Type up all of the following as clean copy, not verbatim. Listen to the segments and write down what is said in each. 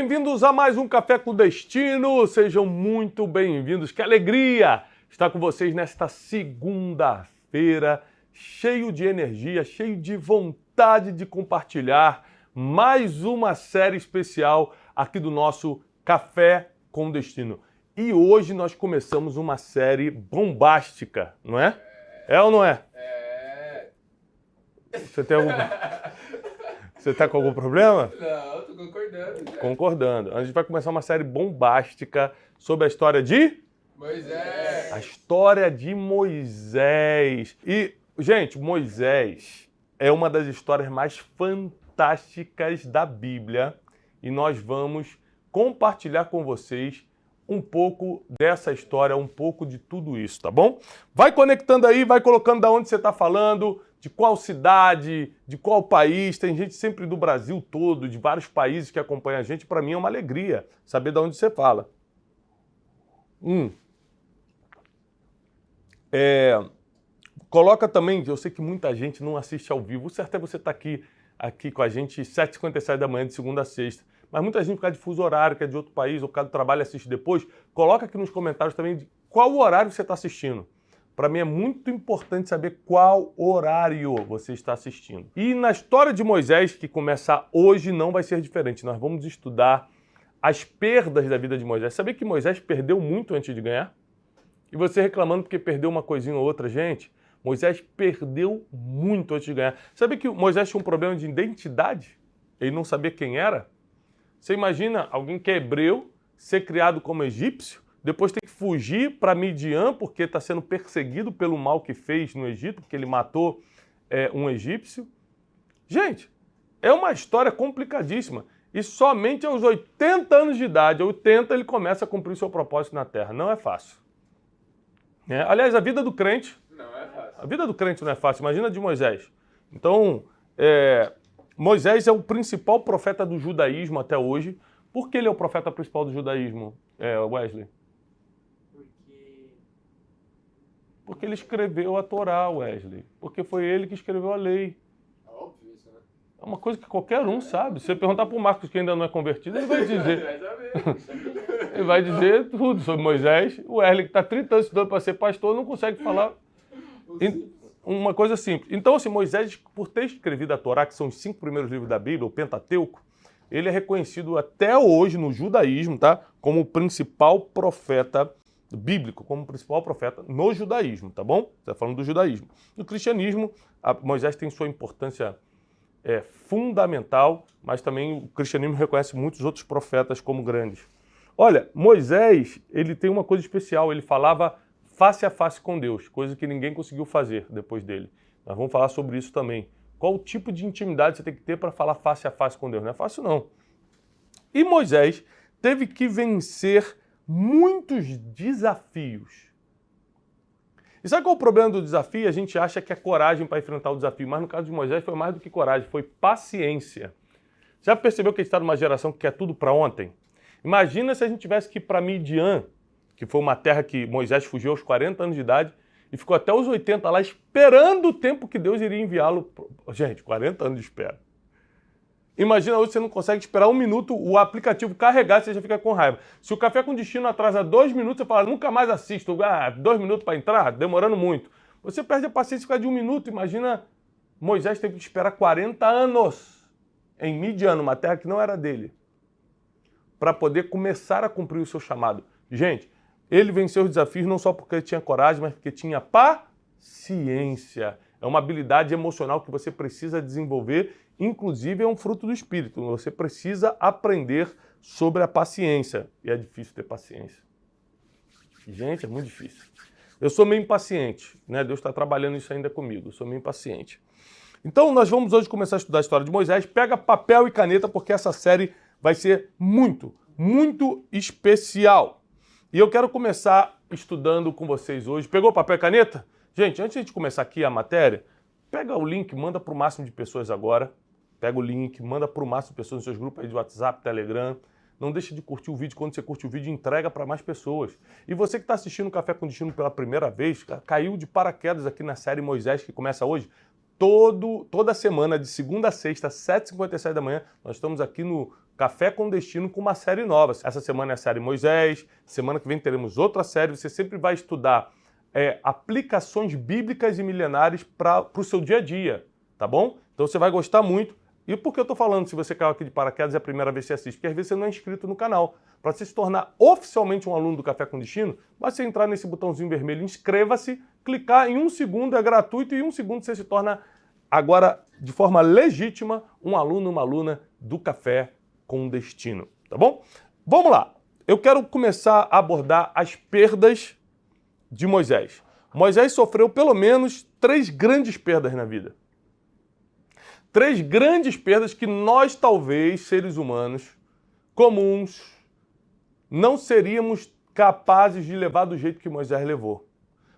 Bem-vindos a mais um Café com Destino, sejam muito bem-vindos. Que alegria estar com vocês nesta segunda-feira, cheio de energia, cheio de vontade de compartilhar mais uma série especial aqui do nosso Café com Destino. E hoje nós começamos uma série bombástica, não é? É ou não é? É. Você tá com algum problema? Não, tô concordando. Né? Concordando. A gente vai começar uma série bombástica sobre a história de... Moisés. A história de Moisés. E, gente, Moisés é uma das histórias mais fantásticas da Bíblia e nós vamos compartilhar com vocês um pouco dessa história, um pouco de tudo isso, tá bom? Vai conectando aí, vai colocando de onde você está falando, de qual cidade, de qual país. Tem gente sempre do Brasil todo, de vários países que acompanha a gente. Para mim é uma alegria saber de onde você fala. Coloca também, eu sei que muita gente não assiste ao vivo. O certo é você estar aqui com a gente 7h57 da manhã, de segunda a sexta. Mas muita gente, por causa de fuso horário, que é de outro país, ou por causa do trabalho, assiste depois. Coloca aqui nos comentários também de qual horário você está assistindo. Para mim é muito importante saber qual horário você está assistindo. E na história de Moisés, que começa hoje, não vai ser diferente. Nós vamos estudar as perdas da vida de Moisés. Sabia que Moisés perdeu muito antes de ganhar? E você reclamando porque perdeu uma coisinha ou outra, gente? Moisés perdeu muito antes de ganhar. Sabia que Moisés tinha um problema de identidade? Ele não sabia quem era? Você imagina alguém que é hebreu, ser criado como egípcio, depois ter que fugir para Midian porque está sendo perseguido pelo mal que fez no Egito, porque ele matou um egípcio. Gente, é uma história complicadíssima. E somente aos 80 anos de idade, 80, ele começa a cumprir o seu propósito na Terra. Não é fácil. Aliás, a vida do crente... Não é fácil. A vida do crente não é fácil. Imagina a de Moisés. Então, Moisés é o principal profeta do judaísmo até hoje. Por que ele é o profeta principal do judaísmo, Wesley? Porque ele escreveu a Torá, Wesley. Porque foi ele que escreveu a lei. Óbvio isso, né? É uma coisa que qualquer um sabe. Se você perguntar para o Marcos, que ainda não é convertido, ele vai dizer. Vai saber. Ele vai dizer tudo sobre Moisés. O Wesley, que está 30 anos estudando para ser pastor, não consegue falar uma coisa simples. Então, assim, Moisés, por ter escrevido a Torá, que são os 5 primeiros livros da Bíblia, o Pentateuco, ele é reconhecido até hoje no judaísmo, tá? Como o principal profeta bíblico, como o principal profeta no judaísmo, tá bom? Você está falando do judaísmo. No cristianismo, Moisés tem sua importância fundamental, mas também o cristianismo reconhece muitos outros profetas como grandes. Olha, Moisés, ele tem uma coisa especial, ele falava face a face com Deus, coisa que ninguém conseguiu fazer depois dele. Nós vamos falar sobre isso também. Qual o tipo de intimidade você tem que ter para falar face a face com Deus? Não é fácil, não. E Moisés teve que vencer muitos desafios. E sabe qual é o problema do desafio? A gente acha que é coragem para enfrentar o desafio, mas no caso de Moisés foi mais do que coragem, foi paciência. Já percebeu que a gente está numa geração que quer tudo para ontem? Imagina se a gente tivesse que ir para Midian, que foi uma terra que Moisés fugiu aos 40 anos de idade e ficou até os 80 lá esperando o tempo que Deus iria enviá-lo. Gente, 40 anos de espera. Imagina hoje você não consegue esperar 1 minuto, o aplicativo carregar, você já fica com raiva. Se o Café com Destino atrasa 2 minutos, você fala, nunca mais assisto. 2 minutos para entrar, demorando muito. Você perde a paciência por causa de 1 minuto. Imagina, Moisés teve que esperar 40 anos em Midian, uma terra que não era dele, para poder começar a cumprir o seu chamado. Gente, ele venceu os desafios não só porque ele tinha coragem, mas porque tinha paciência. É uma habilidade emocional que você precisa desenvolver, inclusive é um fruto do Espírito. Você precisa aprender sobre a paciência. E é difícil ter paciência. Gente, é muito difícil. Eu sou meio impaciente, né? Deus está trabalhando isso ainda comigo. Eu sou meio impaciente. Então, nós vamos hoje começar a estudar a história de Moisés. Pega papel e caneta, porque essa série vai ser muito, muito especial. E eu quero começar estudando com vocês hoje. Pegou papel e caneta? Gente, antes de a gente começar aqui a matéria, pega o link, manda para o máximo de pessoas agora. Pega o link, manda para o máximo de pessoas nos seus grupos aí de WhatsApp, Telegram. Não deixa de curtir o vídeo. Quando você curte o vídeo, entrega para mais pessoas. E você que está assistindo o Café com Destino pela primeira vez, caiu de paraquedas aqui na série Moisés, que começa hoje. Toda semana, de segunda a sexta, às 7h57 da manhã, nós estamos aqui no Café com Destino com uma série nova. Essa semana é a série Moisés, semana que vem teremos outra série. Você sempre vai estudar aplicações bíblicas e milenares para o seu dia a dia, tá bom? Então você vai gostar muito. E por que eu estou falando, se você caiu aqui de paraquedas, é a primeira vez que você assiste? Porque às vezes você não é inscrito no canal. Para você se tornar oficialmente um aluno do Café com Destino, basta você entrar nesse botãozinho vermelho, inscreva-se, clicar em 1 segundo, é gratuito, e em 1 segundo você se torna, agora, de forma legítima, um aluno, uma aluna do Café com Destino, tá bom? Vamos lá. Eu quero começar a abordar as perdas de Moisés. Moisés sofreu pelo menos 3 grandes perdas na vida. 3 grandes perdas que nós, talvez, seres humanos comuns, não seríamos capazes de levar do jeito que Moisés levou.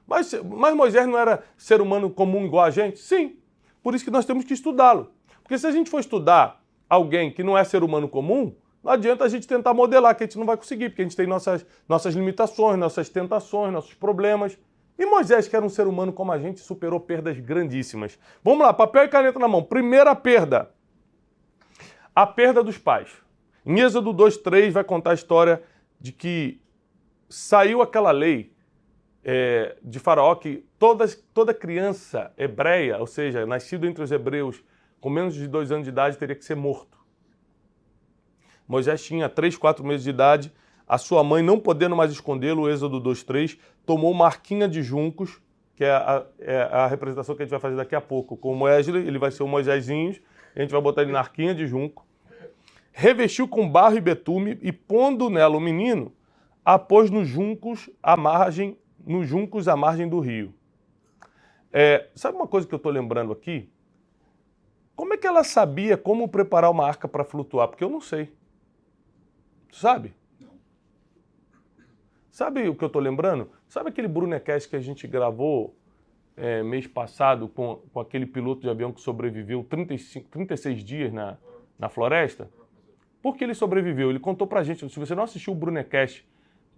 Mas Moisés não era ser humano comum igual a gente? Sim. Por isso que nós temos que estudá-lo. Porque se a gente for estudar alguém que não é ser humano comum, não adianta a gente tentar modelar, que a gente não vai conseguir, porque a gente tem nossas limitações, nossas tentações, nossos problemas. E Moisés, que era um ser humano como a gente, superou perdas grandíssimas. Vamos lá, papel e caneta na mão. Primeira perda. A perda dos pais. Em Êxodo 2:3 vai contar a história de que saiu aquela lei de Faraó que toda criança hebreia, ou seja, nascido entre os hebreus, com menos de 2 anos de idade, teria que ser morto. Moisés tinha 3, 4 meses de idade. A sua mãe, não podendo mais escondê-lo, Êxodo 2:3, tomou uma arquinha de juncos, que é a representação que a gente vai fazer daqui a pouco. Com o Wesley, ele vai ser o Moisésinho, a gente vai botar ele na arquinha de junco. Revestiu com barro e betume e, pondo nela o menino, a pôs nos juncos à margem do rio. Sabe uma coisa que eu estou lembrando aqui? Como é que ela sabia como preparar uma arca para flutuar? Porque eu não sei. Sabe? Sabe o que eu estou lembrando? Sabe aquele Brunecast que a gente gravou mês passado com aquele piloto de avião que sobreviveu 36 dias na floresta? Por que ele sobreviveu? Ele contou pra gente. Se você não assistiu o Brunecast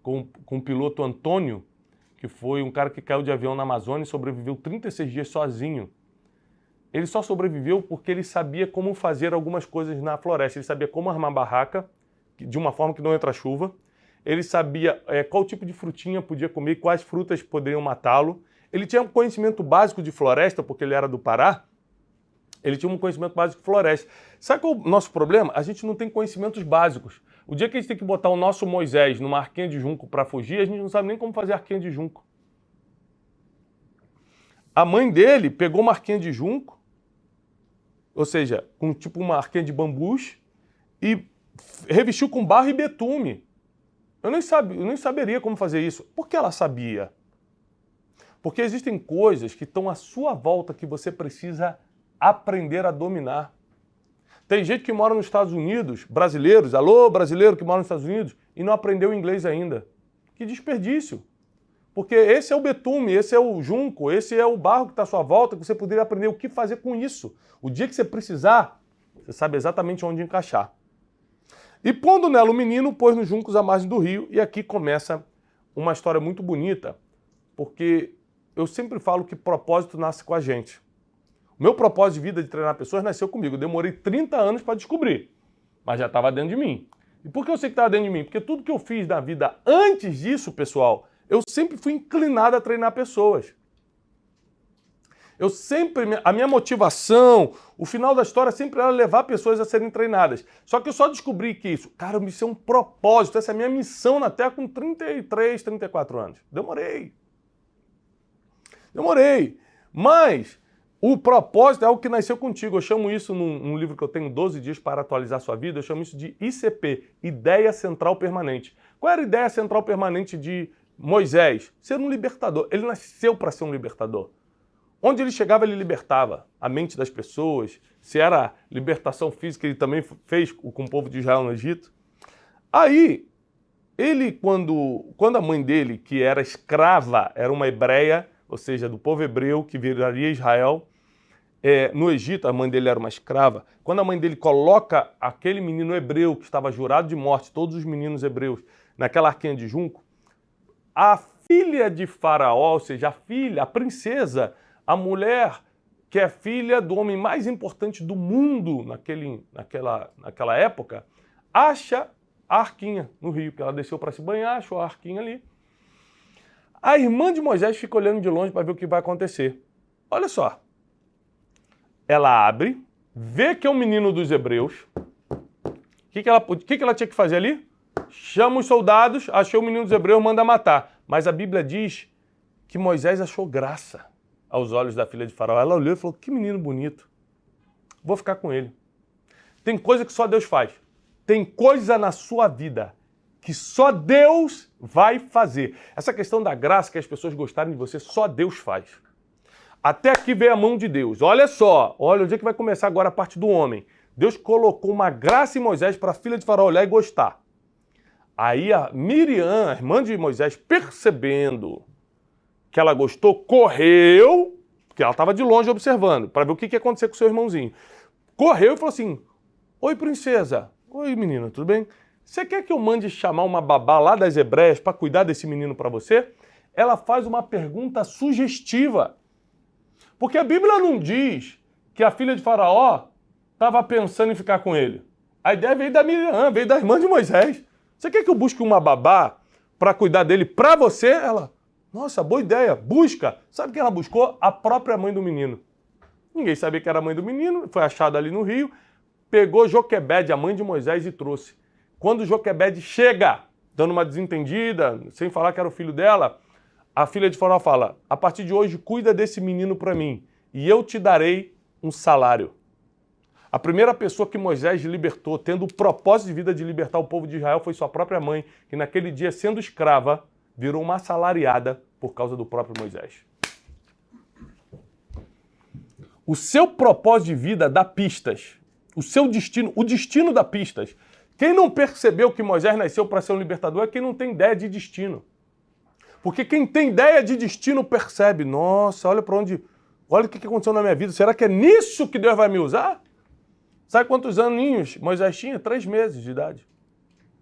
com o piloto Antônio, que foi um cara que caiu de avião na Amazônia e sobreviveu 36 dias sozinho, ele só sobreviveu porque ele sabia como fazer algumas coisas na floresta. Ele sabia como armar barraca de uma forma que não entra chuva. Ele sabia qual tipo de frutinha podia comer, quais frutas poderiam matá-lo. Ele tinha um conhecimento básico de floresta, porque ele era do Pará. Ele tinha um conhecimento básico de floresta. Sabe qual é o nosso problema? A gente não tem conhecimentos básicos. O dia que a gente tem que botar o nosso Moisés numa arquinha de junco para fugir, a gente não sabe nem como fazer arquinha de junco. A mãe dele pegou uma arquinha de junco, ou seja, com tipo uma arquinha de bambus, e revestiu com barro e betume. Eu nem saberia como fazer isso. Por que ela sabia? Porque existem coisas que estão à sua volta que você precisa aprender a dominar. Tem gente que mora nos Estados Unidos, brasileiros, alô brasileiro que mora nos Estados Unidos, e não aprendeu inglês ainda. Que desperdício. Porque esse é o betume, esse é o junco, esse é o barro que está à sua volta, que você poderia aprender o que fazer com isso. O dia que você precisar, você sabe exatamente onde encaixar. E pondo nela o menino, pôs nos juncos à margem do rio, e aqui começa uma história muito bonita, porque eu sempre falo que propósito nasce com a gente. O meu propósito de vida de treinar pessoas nasceu comigo. Eu demorei 30 anos para descobrir, mas já estava dentro de mim. E por que eu sei que estava dentro de mim? Porque tudo que eu fiz na vida antes disso, pessoal, eu sempre fui inclinado a treinar pessoas. A minha motivação, o final da história sempre era levar pessoas a serem treinadas. Só que eu só descobri que isso, cara, isso é um propósito, essa é a minha missão na Terra com 33, 34 anos. Demorei. Mas o propósito é algo que nasceu contigo. Eu chamo isso, num livro que eu tenho, 12 dias para atualizar a sua vida, eu chamo isso de ICP, Ideia Central Permanente. Qual era a ideia central permanente de Moisés? Ser um libertador. Ele nasceu para ser um libertador. Onde ele chegava, ele libertava a mente das pessoas. Se era libertação física, ele também fez com o povo de Israel no Egito. Aí, ele, quando a mãe dele, que era escrava, era uma hebreia, ou seja, do povo hebreu que viraria Israel, no Egito, a mãe dele era uma escrava. Quando a mãe dele coloca aquele menino hebreu que estava jurado de morte, todos os meninos hebreus, naquela arquinha de junco, a filha de Faraó, ou seja, a princesa, a mulher que é filha do homem mais importante do mundo naquela época, acha a arquinha no rio, porque ela desceu para se banhar, achou a arquinha ali. A irmã de Moisés fica olhando de longe para ver o que vai acontecer. Olha só. Ela abre, vê que é um menino dos hebreus. O que ela tinha que fazer ali? Chama os soldados, achou o menino dos hebreus, manda matar. Mas a Bíblia diz que Moisés achou graça aos olhos da filha de Faraó. Ela olhou e falou, que menino bonito. Vou ficar com ele. Tem coisa que só Deus faz. Tem coisa na sua vida que só Deus vai fazer. Essa questão da graça, que as pessoas gostarem de você, só Deus faz. Até aqui veio a mão de Deus. Olha só, olha onde é que vai começar agora a parte do homem. Deus colocou uma graça em Moisés para a filha de Faraó olhar e gostar. Aí a Miriam, a irmã de Moisés, percebendo que ela gostou, correu, porque ela estava de longe observando, para ver o que ia acontecer com o seu irmãozinho. Correu e falou assim, oi princesa, oi menina, tudo bem? Você quer que eu mande chamar uma babá lá das Hebreias para cuidar desse menino para você? Ela faz uma pergunta sugestiva. Porque a Bíblia não diz que a filha de Faraó estava pensando em ficar com ele. A ideia veio da Miriam, veio da irmã de Moisés. Você quer que eu busque uma babá para cuidar dele para você? Ela, nossa, boa ideia, busca. Sabe quem ela buscou? A própria mãe do menino. Ninguém sabia que era a mãe do menino, foi achada ali no rio, pegou Joquebede, a mãe de Moisés, e trouxe. Quando Joquebede chega, dando uma desentendida, sem falar que era o filho dela, a filha de Faraó fala, a partir de hoje cuida desse menino para mim e eu te darei um salário. A primeira pessoa que Moisés libertou, tendo o propósito de vida de libertar o povo de Israel, foi sua própria mãe, que naquele dia, sendo escrava, virou uma assalariada por causa do próprio Moisés. O seu propósito de vida dá pistas. O seu destino, o destino dá pistas. Quem não percebeu que Moisés nasceu para ser um libertador é quem não tem ideia de destino. Porque quem tem ideia de destino percebe, nossa, olha para onde, olha o que aconteceu na minha vida, será que é nisso que Deus vai me usar? Sabe quantos aninhos Moisés tinha? 3 meses de idade.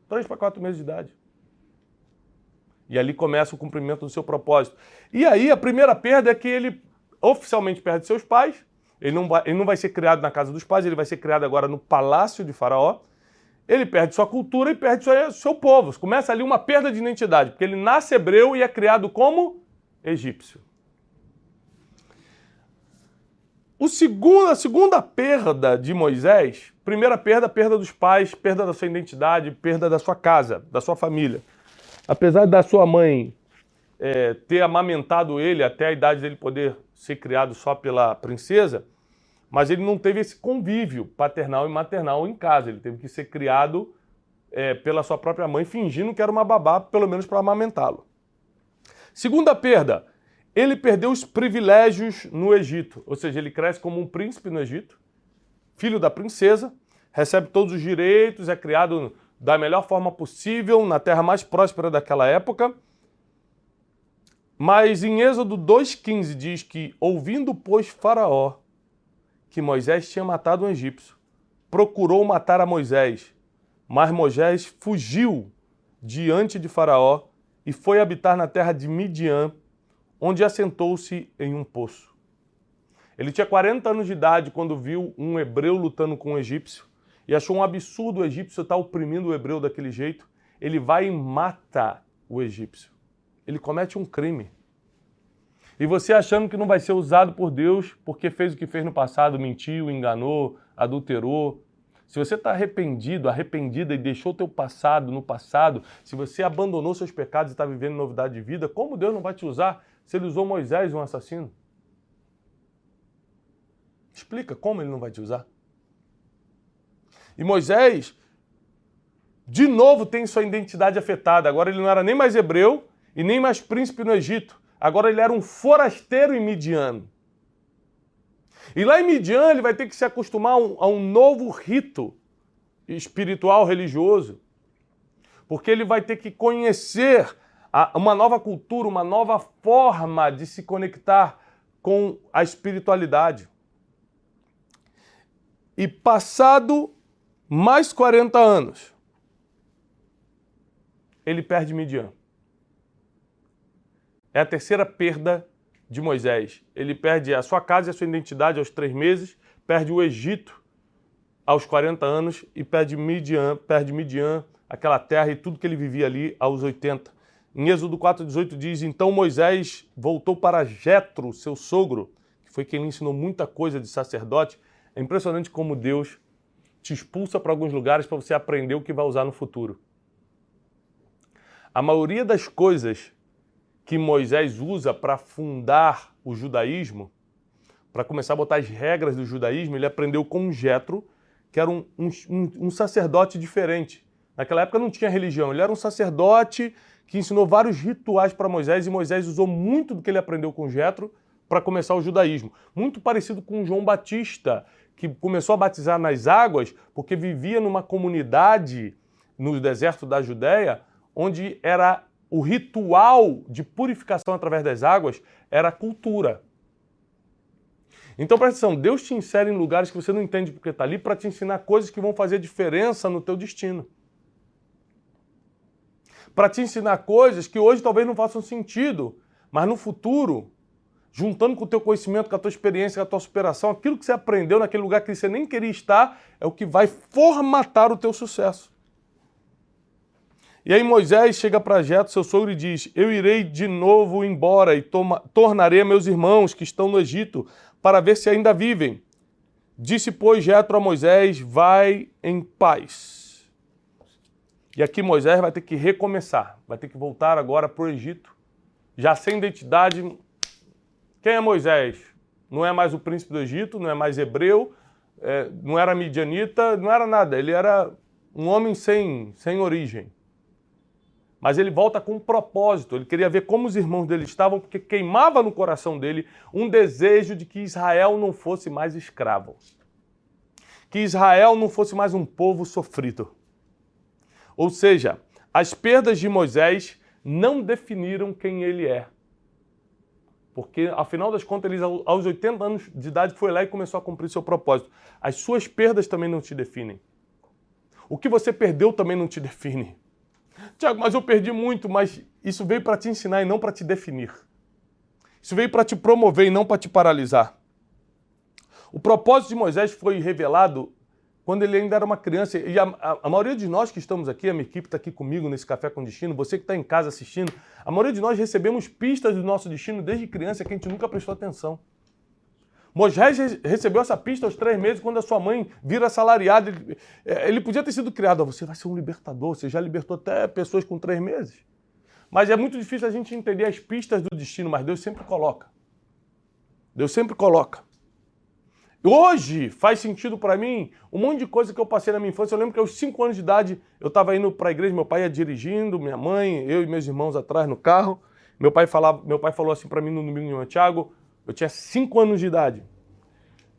3 para 4 meses de idade. E ali começa o cumprimento do seu propósito. E aí a primeira perda é que ele oficialmente perde seus pais, ele não vai ser criado na casa dos pais, ele vai ser criado agora no palácio de Faraó. Ele perde sua cultura e perde seu povo. Começa ali uma perda de identidade, porque ele nasce hebreu e é criado como egípcio. A segunda perda de Moisés, primeira perda, perda dos pais, perda da sua identidade, perda da sua casa, da sua família. Apesar da sua mãe ter amamentado ele até a idade dele poder ser criado só pela princesa, mas ele não teve esse convívio paternal e maternal em casa. Ele teve que ser criado pela sua própria mãe, fingindo que era uma babá, pelo menos para amamentá-lo. Segunda perda, ele perdeu os privilégios no Egito. Ou seja, ele cresce como um príncipe no Egito, filho da princesa, recebe todos os direitos, é criado da melhor forma possível, na terra mais próspera daquela época. Mas em Êxodo 2,15 diz que, ouvindo, pois, Faraó, que Moisés tinha matado um egípcio, procurou matar a Moisés, mas Moisés fugiu diante de Faraó e foi habitar na terra de Midian, onde assentou-se em um poço. Ele tinha 40 anos de idade quando viu um hebreu lutando com um egípcio e achou um absurdo o egípcio estar oprimindo o hebreu daquele jeito. Ele vai e mata o egípcio. Ele comete um crime. E você achando que não vai ser usado por Deus porque fez o que fez no passado, mentiu, enganou, adulterou. Se você está arrependido, arrependida e deixou o teu passado no passado, se você abandonou seus pecados e está vivendo novidade de vida, como Deus não vai te usar se ele usou Moisés, um assassino? Explica como ele não vai te usar. E Moisés, de novo, tem sua identidade afetada. Agora ele não era nem mais hebreu e nem mais príncipe no Egito. Agora ele era um forasteiro em Midian. E lá em Midian ele vai ter que se acostumar a um novo rito espiritual, religioso. Porque ele vai ter que conhecer uma nova cultura, uma nova forma de se conectar com a espiritualidade. E passado mais 40 anos, ele perde Midian. É a terceira perda de Moisés. Ele perde a sua casa e a sua identidade aos 3 meses, perde o Egito aos 40 anos e perde Midian, aquela terra e tudo que ele vivia ali aos 80. Em Êxodo 4,18 diz, então Moisés voltou para Jetro, seu sogro, que foi quem lhe ensinou muita coisa de sacerdote. É impressionante como Deus te expulsa para alguns lugares para você aprender o que vai usar no futuro. A maioria das coisas que Moisés usa para fundar o judaísmo, para começar a botar as regras do judaísmo, ele aprendeu com Jetro, que era um sacerdote diferente. Naquela época não tinha religião, ele era um sacerdote que ensinou vários rituais para Moisés, e Moisés usou muito do que ele aprendeu com Jetro para começar o judaísmo. Muito parecido com João Batista, que começou a batizar nas águas porque vivia numa comunidade no deserto da Judéia, onde era o ritual de purificação através das águas era a cultura. Então, presta atenção, Deus te insere em lugares que você não entende porque está ali para te ensinar coisas que vão fazer diferença no teu destino. Para te ensinar coisas que hoje talvez não façam sentido, mas no futuro, juntando com o teu conhecimento, com a tua experiência, com a tua superação, aquilo que você aprendeu naquele lugar que você nem queria estar, é o que vai formatar o teu sucesso. E aí Moisés chega para Jetro, seu sogro, e diz, eu irei de novo embora e tornarei a meus irmãos que estão no Egito para ver se ainda vivem. Disse, pois, Jetro a Moisés, vai em paz. E aqui Moisés vai ter que recomeçar, vai ter que voltar agora para o Egito, já sem identidade. Quem é Moisés? Não é mais o príncipe do Egito, não é mais hebreu, não era midianita, não era nada. Ele era um homem sem origem. Mas ele volta com um propósito. Ele queria ver como os irmãos dele estavam, porque queimava no coração dele um desejo de que Israel não fosse mais escravo. Que Israel não fosse mais um povo sofrido. Ou seja, as perdas de Moisés não definiram quem ele é. Porque, afinal das contas, ele aos 80 anos de idade foi lá e começou a cumprir seu propósito. As suas perdas também não te definem. O que você perdeu também não te define. Tiago, mas eu perdi muito, mas isso veio para te ensinar e não para te definir. Isso veio para te promover e não para te paralisar. O propósito de Moisés foi revelado quando ele ainda era uma criança. E a maioria de nós que estamos aqui, a minha equipe está aqui comigo nesse Café com Destino, você que está em casa assistindo, a maioria de nós recebemos pistas do nosso destino desde criança que a gente nunca prestou atenção. Moisés recebeu essa pista aos 3 meses, quando a sua mãe vira assalariada. Ele podia ter sido criado, você vai ser um libertador, você já libertou até pessoas com 3 meses. Mas é muito difícil a gente entender as pistas do destino, mas Deus sempre coloca. Deus sempre coloca. Hoje faz sentido para mim um monte de coisa que eu passei na minha infância. Eu lembro que aos 5 anos de idade eu estava indo para a igreja, meu pai ia dirigindo, minha mãe, eu e meus irmãos atrás no carro. Meu pai falou assim para mim no domingo, Tiago, eu tinha 5 anos de idade.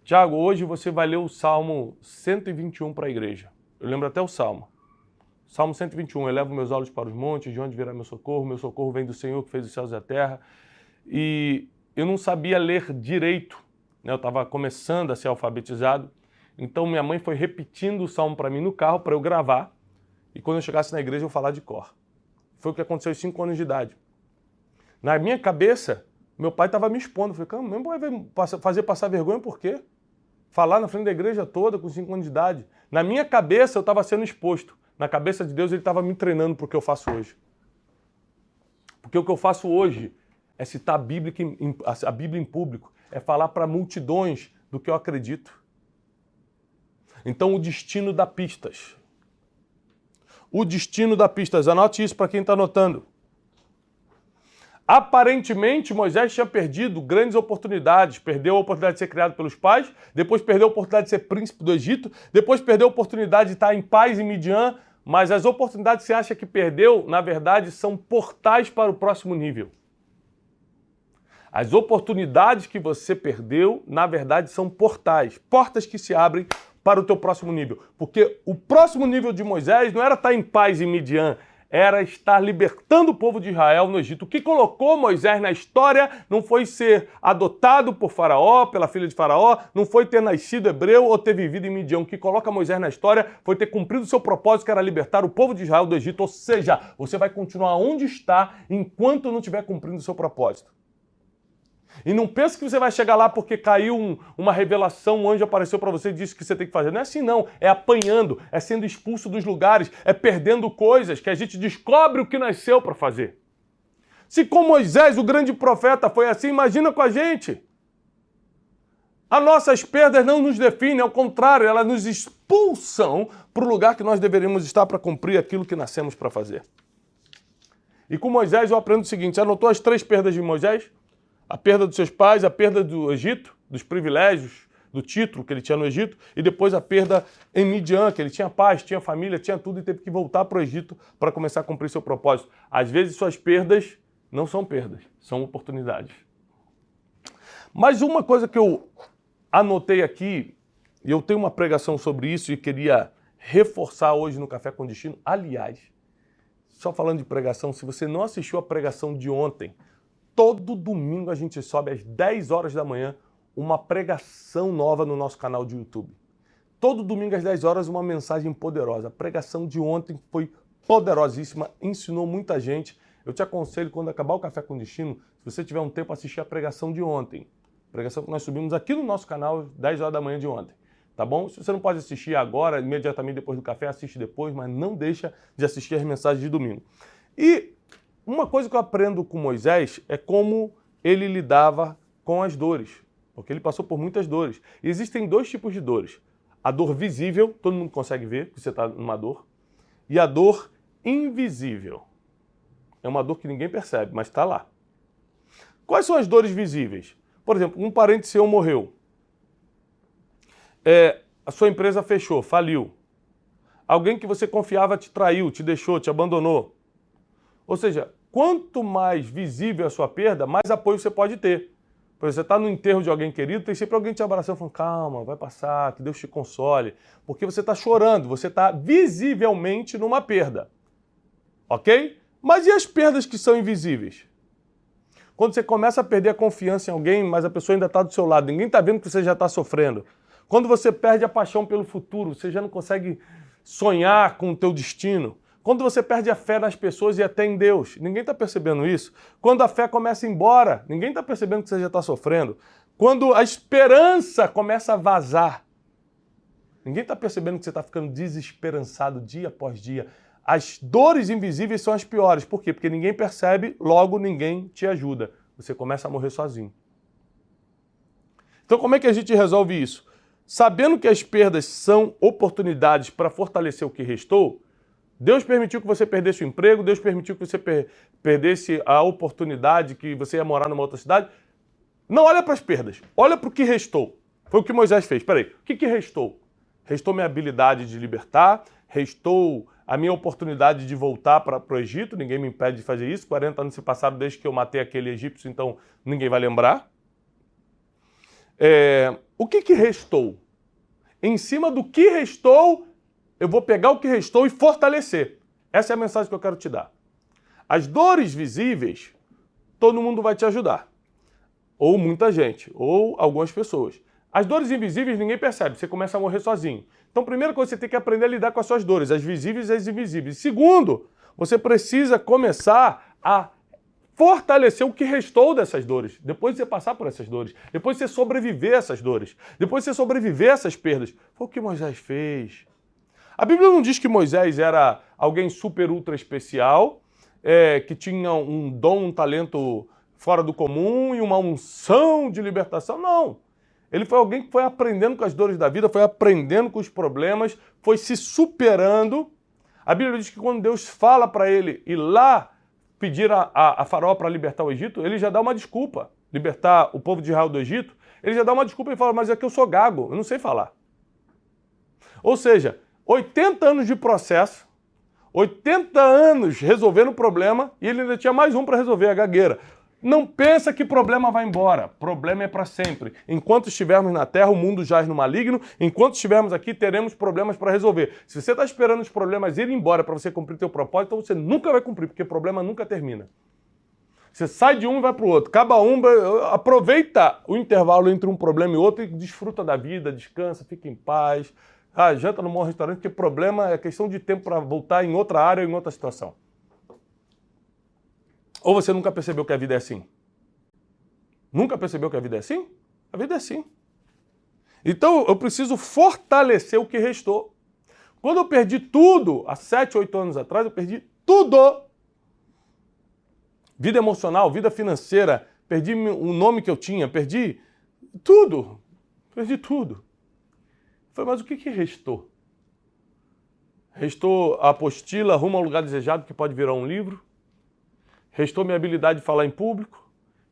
Tiago, hoje você vai ler o Salmo 121 para a igreja. Eu lembro até o Salmo. Salmo 121, elevo meus olhos para os montes, de onde virá meu socorro vem do Senhor que fez os céus e a terra. E eu não sabia ler direito, né? Eu estava começando a ser alfabetizado, então minha mãe foi repetindo o Salmo para mim no carro para eu gravar, e quando eu chegasse na igreja eu falar de cor. Foi o que aconteceu aos 5 anos de idade. Na minha cabeça, meu pai estava me expondo. Eu falei, meu pai vai fazer passar vergonha por quê? Falar na frente da igreja toda com 5 anos de idade. Na minha cabeça eu estava sendo exposto. Na cabeça de Deus ele estava me treinando para o que eu faço hoje. Porque o que eu faço hoje é citar a Bíblia em público, é falar para multidões do que eu acredito. Então o destino dá pistas. O destino dá pistas. Anote isso para quem está anotando. Aparentemente, Moisés tinha perdido grandes oportunidades. Perdeu a oportunidade de ser criado pelos pais, depois perdeu a oportunidade de ser príncipe do Egito, depois perdeu a oportunidade de estar em paz em Midian, mas as oportunidades que você acha que perdeu, na verdade, são portais para o próximo nível. As oportunidades que você perdeu, na verdade, são portais, portas que se abrem para o teu próximo nível. Porque o próximo nível de Moisés não era estar em paz em Midian, era estar libertando o povo de Israel no Egito. O que colocou Moisés na história não foi ser adotado por Faraó, pela filha de Faraó, não foi ter nascido hebreu ou ter vivido em Midian. O que coloca Moisés na história foi ter cumprido o seu propósito, que era libertar o povo de Israel do Egito. Ou seja, você vai continuar onde está enquanto não estiver cumprindo o seu propósito. E não pensa que você vai chegar lá porque caiu uma revelação, um anjo apareceu para você e disse que você tem que fazer. Não é assim não, é apanhando, é sendo expulso dos lugares, é perdendo coisas que a gente descobre o que nasceu para fazer. Se com Moisés, o grande profeta, foi assim, imagina com a gente. As nossas perdas não nos definem, ao contrário, elas nos expulsam para o lugar que nós deveríamos estar para cumprir aquilo que nascemos para fazer. E com Moisés eu aprendo o seguinte, você anotou as 3 perdas de Moisés? A perda dos seus pais, a perda do Egito, dos privilégios, do título que ele tinha no Egito, e depois a perda em Midian, que ele tinha paz, tinha família, tinha tudo e teve que voltar para o Egito para começar a cumprir seu propósito. Às vezes suas perdas não são perdas, são oportunidades. Mas uma coisa que eu anotei aqui, e eu tenho uma pregação sobre isso e queria reforçar hoje no Café com Destino. Aliás, só falando de pregação, se você não assistiu a pregação de ontem, todo domingo a gente sobe às 10 horas da manhã uma pregação nova no nosso canal de YouTube. Todo domingo às 10 horas uma mensagem poderosa. A pregação de ontem foi poderosíssima, ensinou muita gente. Eu te aconselho, quando acabar o Café com Destino, se você tiver um tempo, assistir a pregação de ontem. Pregação que nós subimos aqui no nosso canal, 10 horas da manhã de ontem. Tá bom? Se você não pode assistir agora, imediatamente depois do café, assiste depois, mas não deixa de assistir as mensagens de domingo. E uma coisa que eu aprendo com Moisés é como ele lidava com as dores, porque ele passou por muitas dores. E existem 2 tipos de dores. A dor visível, todo mundo consegue ver que você está numa dor, e a dor invisível. É uma dor que ninguém percebe, mas está lá. Quais são as dores visíveis? Por exemplo, um parente seu morreu. A sua empresa fechou, faliu. Alguém que você confiava te traiu, te deixou, te abandonou. Ou seja, quanto mais visível a sua perda, mais apoio você pode ter. Por exemplo, você está no enterro de alguém querido, tem sempre alguém te abraçando, falando, calma, vai passar, que Deus te console. Porque você está chorando, você está visivelmente numa perda. Ok? Mas e as perdas que são invisíveis? Quando você começa a perder a confiança em alguém, mas a pessoa ainda está do seu lado, ninguém está vendo que você já está sofrendo. Quando você perde a paixão pelo futuro, você já não consegue sonhar com o teu destino. Quando você perde a fé nas pessoas e até em Deus, ninguém está percebendo isso. Quando a fé começa a ir embora, ninguém está percebendo que você já está sofrendo. Quando a esperança começa a vazar, ninguém está percebendo que você está ficando desesperançado dia após dia. As dores invisíveis são as piores. Por quê? Porque ninguém percebe, logo ninguém te ajuda. Você começa a morrer sozinho. Então como é que a gente resolve isso? Sabendo que as perdas são oportunidades para fortalecer o que restou, Deus permitiu que você perdesse o emprego, Deus permitiu que você perdesse a oportunidade que você ia morar numa outra cidade. Não olha para as perdas, olha para o que restou. Foi o que Moisés fez. Peraí, o que restou? Restou minha habilidade de libertar, restou a minha oportunidade de voltar para o Egito, ninguém me impede de fazer isso. 40 anos se passaram desde que eu matei aquele egípcio, então ninguém vai lembrar. O que restou? Em cima do que restou, eu vou pegar o que restou e fortalecer. Essa é a mensagem que eu quero te dar. As dores visíveis, todo mundo vai te ajudar. Ou muita gente, ou algumas pessoas. As dores invisíveis ninguém percebe, você começa a morrer sozinho. Então, primeira coisa, você tem que aprender a lidar com as suas dores, as visíveis e as invisíveis. Segundo, você precisa começar a fortalecer o que restou dessas dores. Depois de você passar por essas dores, depois de você sobreviver a essas dores, depois de você sobreviver a essas perdas. Foi o que Moisés fez. A Bíblia não diz que Moisés era alguém super ultra especial, que tinha um dom, um talento fora do comum e uma unção de libertação. Não. Ele foi alguém que foi aprendendo com as dores da vida, foi aprendendo com os problemas, foi se superando. A Bíblia diz que quando Deus fala para ele ir lá pedir a Faraó para libertar o Egito, ele já dá uma desculpa. Libertar o povo de Israel do Egito, ele já dá uma desculpa e fala, mas é que eu sou gago, eu não sei falar. Ou seja, 80 anos de processo, 80 anos resolvendo o problema e ele ainda tinha mais um para resolver, a gagueira. Não pensa que problema vai embora. Problema é para sempre. Enquanto estivermos na Terra, o mundo jaz no maligno. Enquanto estivermos aqui, teremos problemas para resolver. Se você está esperando os problemas irem embora para você cumprir seu propósito, então você nunca vai cumprir, porque problema nunca termina. Você sai de um e vai para o outro. Acaba um, aproveita o intervalo entre um problema e outro e desfruta da vida, descansa, fica em paz. Janta num bom restaurante, porque problema é questão de tempo para voltar em outra área ou em outra situação. Ou você nunca percebeu que a vida é assim? Nunca percebeu que a vida é assim? A vida é assim. Então, eu preciso fortalecer o que restou. Quando eu perdi tudo, há 7, 8 anos atrás, eu perdi tudo. Vida emocional, vida financeira, perdi o nome que eu tinha, perdi tudo. Perdi tudo. Falei, mas o que restou? Restou a apostila Rumo ao Lugar Desejado, que pode virar um livro. Restou minha habilidade de falar em público.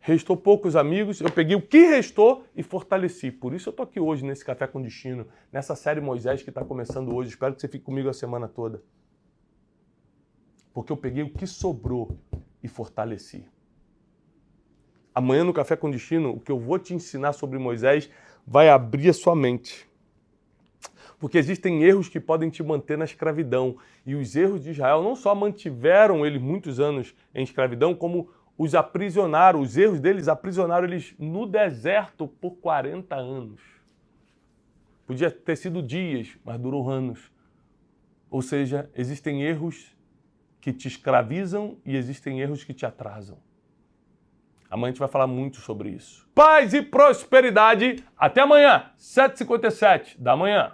Restou poucos amigos. Eu peguei o que restou e fortaleci. Por isso eu estou aqui hoje nesse Café com Destino, nessa série Moisés que está começando hoje. Espero que você fique comigo a semana toda. Porque eu peguei o que sobrou e fortaleci. Amanhã no Café com Destino, o que eu vou te ensinar sobre Moisés vai abrir a sua mente. Porque existem erros que podem te manter na escravidão. E os erros de Israel não só mantiveram eles muitos anos em escravidão, como os aprisionaram. Os erros deles aprisionaram eles no deserto por 40 anos. Podia ter sido dias, mas durou anos. Ou seja, existem erros que te escravizam e existem erros que te atrasam. Amanhã a gente vai falar muito sobre isso. Paz e prosperidade. Até amanhã, 7h57 da manhã.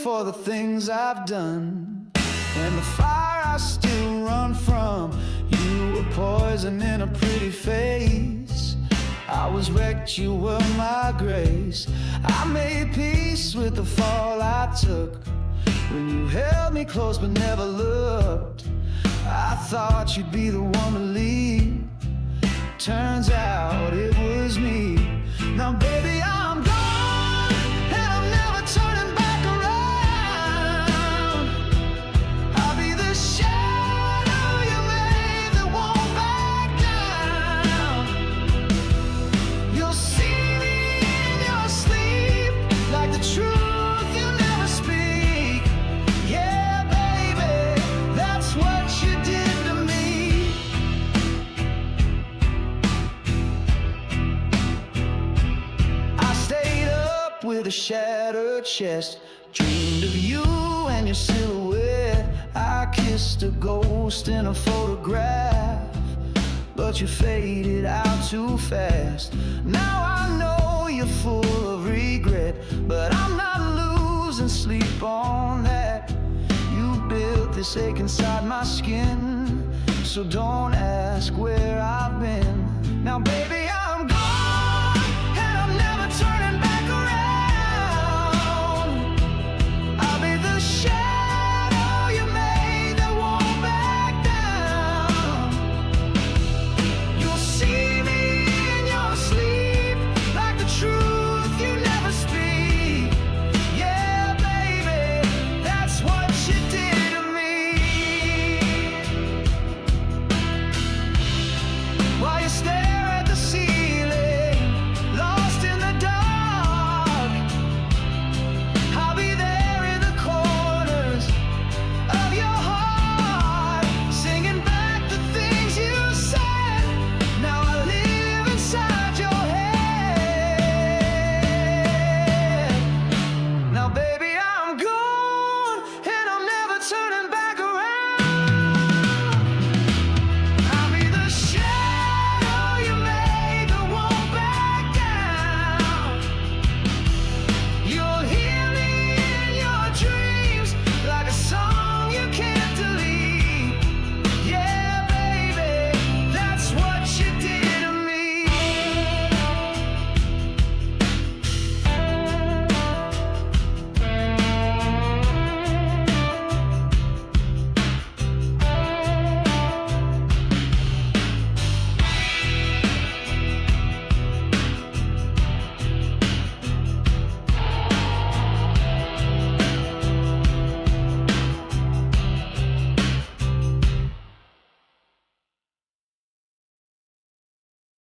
For the things I've done and the fire I still run from. You were poison in a pretty face. I was wrecked, you were my grace. I made peace with the fall I took when you held me close but never looked. I thought you'd be the one to lead. Turns out it was me. Now baby, I'm gone and I'm never turning back. With a shattered chest, dreamed of you and your silhouette. I kissed a ghost in a photograph, but you faded out too fast. Now I know you're full of regret, but I'm not losing sleep on that. You built this ache inside my skin, so don't ask where I've been. Now baby,